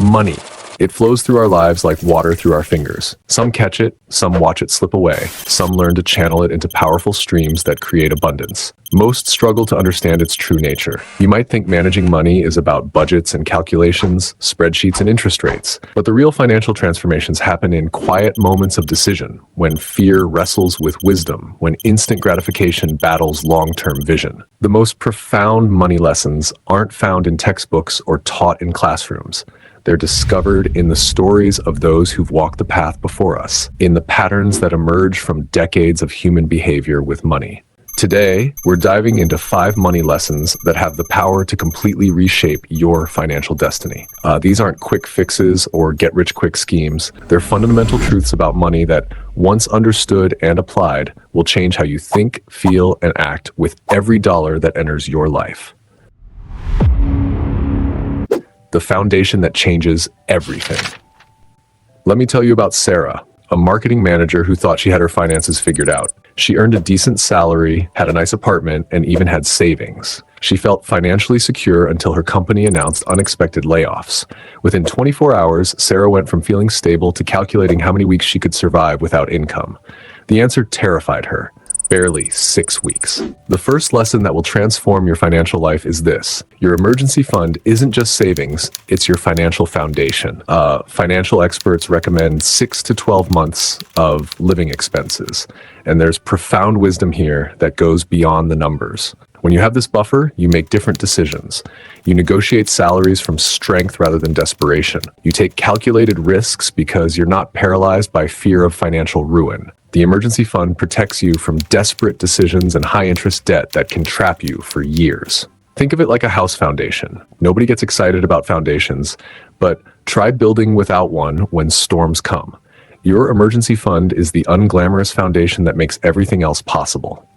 Money. It flows through our lives like water through our fingers. Some catch it, some watch it slip away, some learn to channel it into powerful streams that create abundance. Most struggle to understand its true nature. You might think managing money is about budgets and calculations, spreadsheets and interest rates, but the real financial transformations happen in quiet moments of decision, when fear wrestles with wisdom, when instant gratification battles long-term vision. The most profound money lessons aren't found in textbooks or taught in classrooms. They're discovered in the stories of those who've walked the path before us, in the patterns that emerge from decades of human behavior with money. Today, we're diving into 5 money lessons that have the power to completely reshape your financial destiny. These aren't quick fixes or get-rich-quick schemes. They're fundamental truths about money that, once understood and applied, will change how you think, feel, and act with every dollar that enters your life. The foundation that changes everything. Let me tell you about Sarah, a marketing manager who thought she had her finances figured out. She earned a decent salary, had a nice apartment, and even had savings. She felt financially secure until her company announced unexpected layoffs. Within 24 hours, Sarah went from feeling stable to calculating how many weeks she could survive without income. The answer terrified her. Barely 6 weeks. The first lesson that will transform your financial life is this. Your emergency fund isn't just savings, it's your financial foundation. Financial experts recommend 6 to 12 months of living expenses. And there's profound wisdom here that goes beyond the numbers. When you have this buffer, you make different decisions. You negotiate salaries from strength rather than desperation. You take calculated risks because you're not paralyzed by fear of financial ruin. The emergency fund protects you from desperate decisions and high-interest debt that can trap you for years. Think of it like a house foundation. Nobody gets excited about foundations, but try building without one when storms come. Your emergency fund is the unglamorous foundation that makes everything else possible.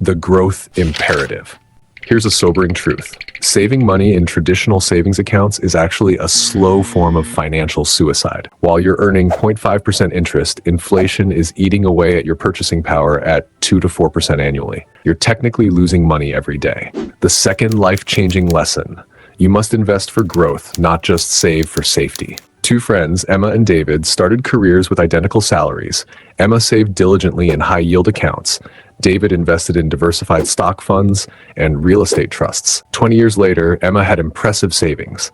The growth imperative. Here's a sobering truth. Saving money in traditional savings accounts is actually a slow form of financial suicide. While you're earning 0.5% interest, inflation is eating away at your purchasing power at 2 to 4% annually. You're technically losing money every day. The second life-changing lesson. You must invest for growth, not just save for safety. 2 friends, Emma and David, started careers with identical salaries. Emma saved diligently in high-yield accounts. David invested in diversified stock funds and real estate trusts. 20 years later, Emma had impressive savings.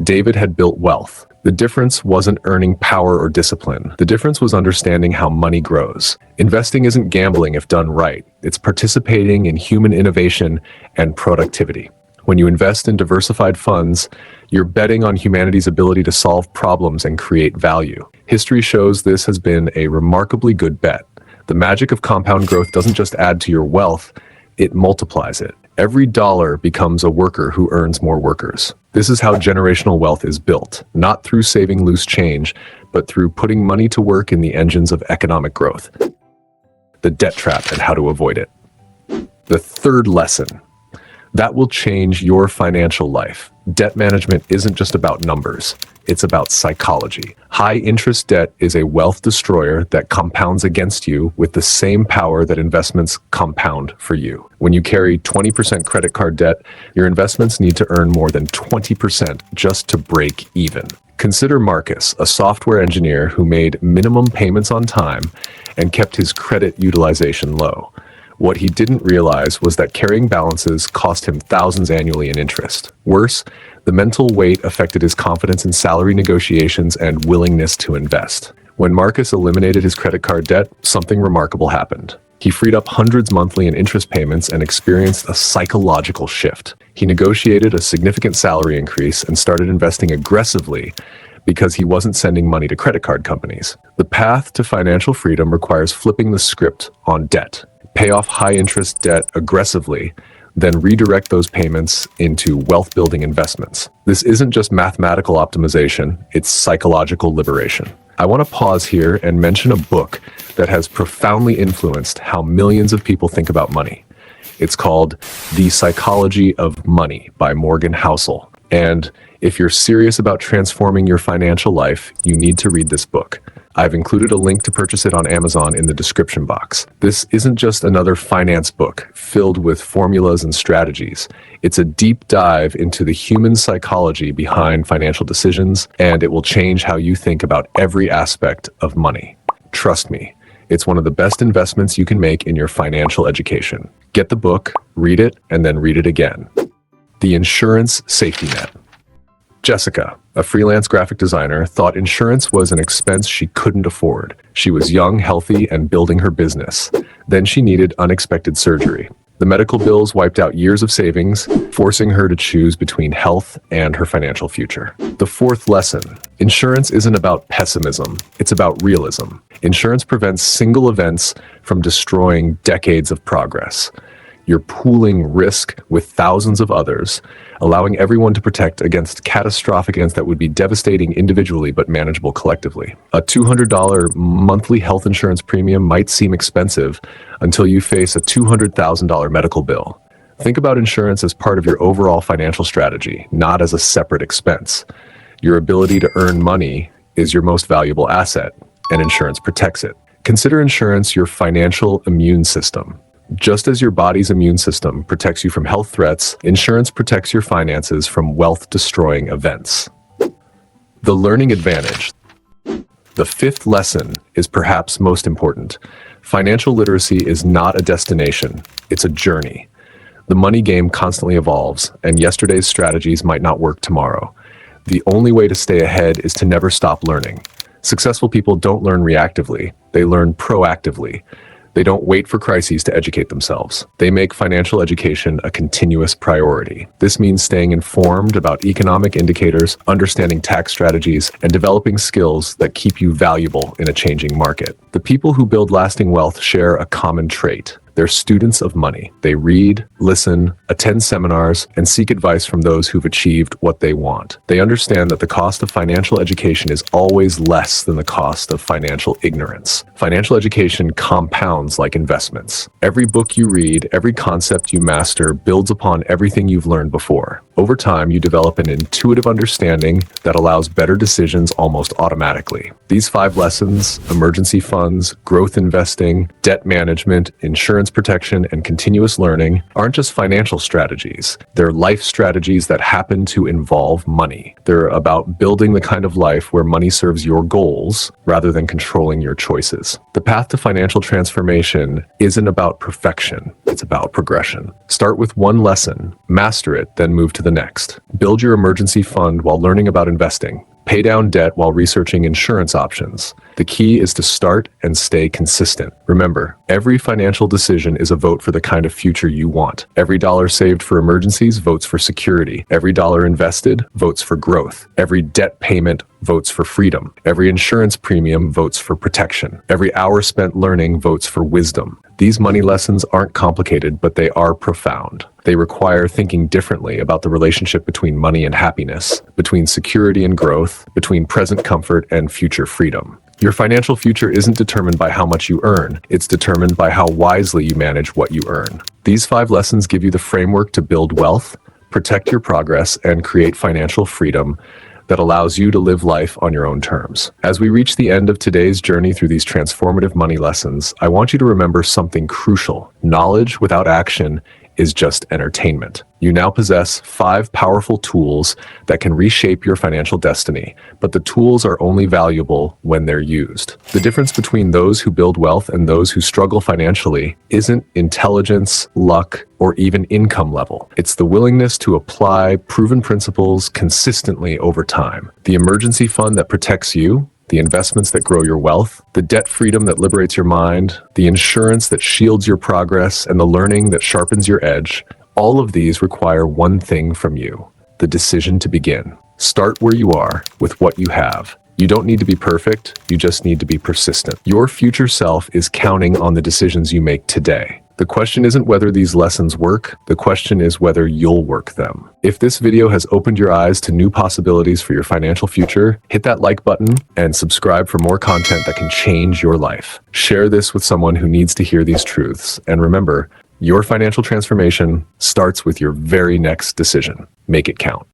David had built wealth. The difference wasn't earning power or discipline. The difference was understanding how money grows. Investing isn't gambling if done right. It's participating in human innovation and productivity. When you invest in diversified funds, you're betting on humanity's ability to solve problems and create value. History shows this has been a remarkably good bet. The magic of compound growth doesn't just add to your wealth, it multiplies it. Every dollar becomes a worker who earns more workers. This is how generational wealth is built, not through saving loose change, but through putting money to work in the engines of economic growth. The debt trap and how to avoid it. The third lesson. That will change your financial life. Debt management isn't just about numbers. It's about psychology. High-interest debt is a wealth destroyer that compounds against you with the same power that investments compound for you. When you carry 20% credit card debt, your investments need to earn more than 20% just to break even. Consider Marcus, a software engineer who made minimum payments on time and kept his credit utilization low. What he didn't realize was that carrying balances cost him thousands annually in interest. Worse, the mental weight affected his confidence in salary negotiations and willingness to invest. When Marcus eliminated his credit card debt, something remarkable happened. He freed up hundreds monthly in interest payments and experienced a psychological shift. He negotiated a significant salary increase and started investing aggressively because he wasn't sending money to credit card companies. The path to financial freedom requires flipping the script on debt. Pay off high-interest debt aggressively, then redirect those payments into wealth-building investments. This isn't just mathematical optimization, it's psychological liberation. I want to pause here and mention a book that has profoundly influenced how millions of people think about money. It's called The Psychology of Money by Morgan Housel. And If you're serious about transforming your financial life, you need to read this book. I've included a link to purchase it on Amazon in the description box. This isn't just another finance book filled with formulas and strategies. It's a deep dive into the human psychology behind financial decisions, and it will change how you think about every aspect of money. Trust me, it's one of the best investments you can make in your financial education. Get the book, read it, and then read it again. The Insurance Safety Net. Jessica, a freelance graphic designer, thought insurance was an expense she couldn't afford. She was young, healthy, and building her business. Then she needed unexpected surgery. The medical bills wiped out years of savings, forcing her to choose between health and her financial future. The fourth lesson: insurance isn't about pessimism, it's about realism. Insurance prevents single events from destroying decades of progress. You're pooling risk with thousands of others, allowing everyone to protect against catastrophic events that would be devastating individually but manageable collectively. A $200 monthly health insurance premium might seem expensive until you face a $200,000 medical bill. Think about insurance as part of your overall financial strategy, not as a separate expense. Your ability to earn money is your most valuable asset, and insurance protects it. Consider insurance your financial immune system. Just as your body's immune system protects you from health threats, insurance protects your finances from wealth-destroying events. The learning advantage. The fifth lesson is perhaps most important. Financial literacy is not a destination, it's a journey. The money game constantly evolves, and yesterday's strategies might not work tomorrow. The only way to stay ahead is to never stop learning. Successful people don't learn reactively, they learn proactively. They don't wait for crises to educate themselves. They make financial education a continuous priority. This means staying informed about economic indicators, understanding tax strategies, and developing skills that keep you valuable in a changing market. The people who build lasting wealth share a common trait. They're students of money. They read, listen, attend seminars, and seek advice from those who've achieved what they want. They understand that the cost of financial education is always less than the cost of financial ignorance. Financial education compounds like investments. Every book you read, every concept you master builds upon everything you've learned before. Over time, you develop an intuitive understanding that allows better decisions almost automatically. These 5 lessons, emergency funds, growth investing, debt management, insurance protection, and continuous learning, aren't just financial strategies. They're life strategies that happen to involve money. They're about building the kind of life where money serves your goals rather than controlling your choices. The path to financial transformation isn't about perfection, it's about progression. Start with one lesson, master it, then move to the next. Build your emergency fund while learning about investing. Pay down debt while researching insurance options. The key is to start and stay consistent. Remember, every financial decision is a vote for the kind of future you want. Every dollar saved for emergencies votes for security. Every dollar invested votes for growth. Every debt payment votes for freedom. Every insurance premium votes for protection. Every hour spent learning votes for wisdom. These money lessons aren't complicated, but they are profound. They require thinking differently about the relationship between money and happiness, between security and growth, between present comfort and future freedom. Your financial future isn't determined by how much you earn, it's determined by how wisely you manage what you earn. These 5 lessons give you the framework to build wealth, protect your progress, and create financial freedom that allows you to live life on your own terms. As we reach the end of today's journey through these transformative money lessons, I want you to remember something crucial. Knowledge without action is just entertainment. You now possess 5 powerful tools that can reshape your financial destiny, but the tools are only valuable when they're used. The difference between those who build wealth and those who struggle financially isn't intelligence, luck, or even income level. It's the willingness to apply proven principles consistently over time. The emergency fund that protects you, the investments that grow your wealth, the debt freedom that liberates your mind, the insurance that shields your progress, and the learning that sharpens your edge. All of these require one thing from you: the decision to begin. Start where you are with what you have. You don't need to be perfect, you just need to be persistent. Your future self is counting on the decisions you make today. The question isn't whether these lessons work, the question is whether you'll work them. If this video has opened your eyes to new possibilities for your financial future, hit that like button and subscribe for more content that can change your life. Share this with someone who needs to hear these truths. And remember, your financial transformation starts with your very next decision. Make it count.